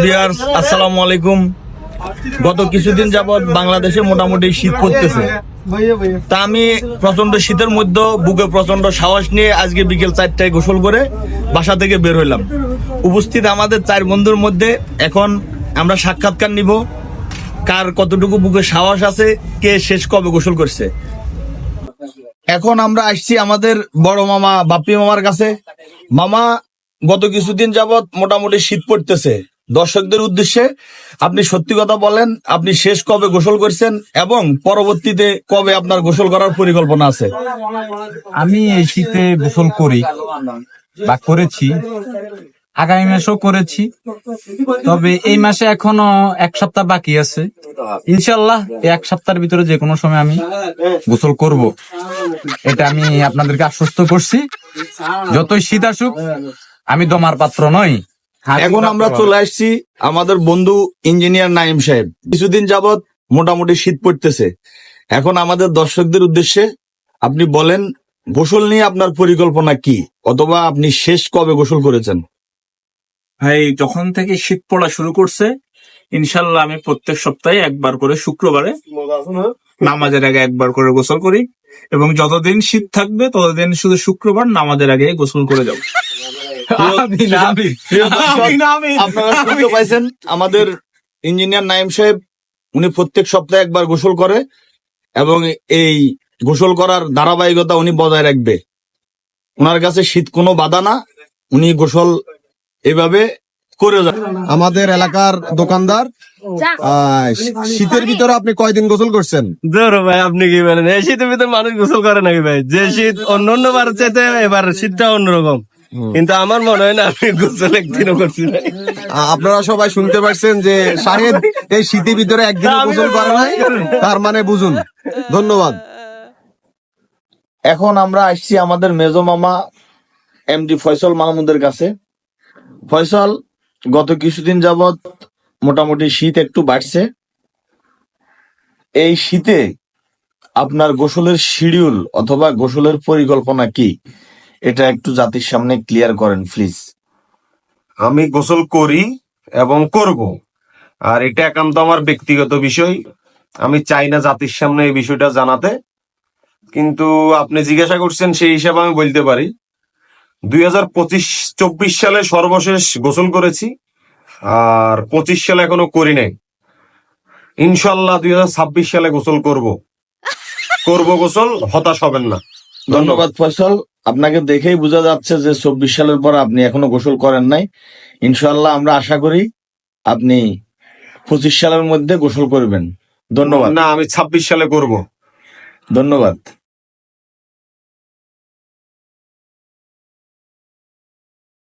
Viewers, আসসালামু আলাইকুম। গত কিছুদিন যাবৎ বাংলাদেশে মোটামুটি শীত পড়তেছে। তা আমি প্রচন্ড শীতের মধ্যে বুকে প্রচন্ড সাহস নিয়ে আজকে বিকেল 4টায় গোসল করে বাসা থেকে বের হইলাম। উপস্থিত আমাদের 4 বন্ধুর মধ্যে এখন আমরা সাক্ষাৎকার নিব, কার কতটুকু বুকে সাহস আছে, কে শেষ কবে গোসল করছে। এখন আমরা আসছি আমাদের বড় মামা বাপ্পি মামার কাছে। মামা, গত কিছুদিন যাবৎ মোটামুটি শীত পড়তেছে, দর্শকদের উদ্দেশ্যে আপনি সত্যি কথা বলেন, আপনি শেষ কবে গোসল করছেন এবং পরবর্তীতে কবে আপনার গোসল করার পরিকল্পনা আছে? আমি এই শীতে গোসল করি বা করেছি, আগামী মাসেও করেছি, তবে এই মাসে এখনো 1 সপ্তাহ বাকি আছে। ইনশাল্লাহ এই 1 সপ্তাহের ভিতরে যে কোনো সময় আমি গোসল করব, এটা আমি আপনাদেরকে আশ্বস্ত করছি। যতই শীত আসুক আমি দমার পাত্র নই। এখন আমরা চলে আসছি আমাদের বন্ধু ইঞ্জিনিয়ার নাইম সাহেব। কিছুদিন যাবৎ মোটামুটি শীত পড়তেছে, এখন আমাদের দর্শকদের উদ্দেশ্যে আপনি বলেন গোসল নিয়ে আপনার পরিকল্পনা কি, অথবা আপনি শেষ কবে গোসল করেছেন? ভাই, যখন থেকে শীত পড়া শুরু করছে, ইনশাল্লাহ আমি প্রত্যেক সপ্তাহে একবার করে শুক্রবারে নামাজের আগে একবার করে গোসল করি, এবং যতদিন শীত থাকবে ততদিন শুধু শুক্রবার নামাজের আগে গোসল করে যাব। আপনারা শুনতে পাইছেন, আমাদের ইঞ্জিনিয়ার নাইম সাহেব উনি প্রত্যেক সপ্তাহে একবার গোসল করে এবং এই গোসল করার ধারাবাহিকতা উনি বজায় রাখবে। ওনার কাছে শীত কোনো বাধা না, উনি গোসল এভাবে করে যান। আমাদের এলাকার দোকানদার, শীতের ভিতরে আপনি কয়দিন গোসল করছেন? ধরো ভাই, আপনি কি বলেন, এই শীতের ভিতরে মানুষ গোসল করে নাকি ভাই? যে শীত অন্য বার চাইতে এবার শীতটা অন্যরকম, কিন্তু আমার মনে হয় না আমি গোসল একদিনও করছি না। আপনারা সবাই শুনতে পারছেন যে শাহেদ এই শীতের ভিতরে একদিন গোসল করে নাই, তার মানে বুঝুন। ধন্যবাদ। এখন আমরা আসছি আমাদের মেজো মামা এমডি ফয়সাল মাহমুদের কাছে। ফয়সাল, গত কিছুদিন যাবৎ মোটামুটি শীত একটু বাড়ছে, এই শীতে আপনার গোসলের শিডিউল অথবা গোসলের পরিকল্পনা কি, এটা একটু জাতির সামনে ক্লিয়ার করেন প্লিজ। আমি গোসল করি এবং করব, আর এটা একান্ত আমার ব্যক্তিগত বিষয়। আমি চাই না জাতির সামনে এই বিষয়টা জানাতে, কিন্তু আপনি জিজ্ঞাসা করছেন সেই হিসাবে আমি বলতে পারি 2025-24 সালে সর্বশেষ গোসল করেছি, আর 25 সালে এখনো করি নাই। ইনশাল্লাহ 2026 সালে গোসল করব গোসল, হতাশ হবেন না। ধন্যবাদ ফয়সাল, আপনাকে দেখেই বোঝা যাচ্ছে যে 24 সালের পর আপনি এখনো গোসল করেন নাই। ইনশাল্লাহ আমরা আশা করি আপনি 25 সালের মধ্যে গোসল করবেন। ধন্যবাদ। না, আমি 26 সালে করব। ধন্যবাদ।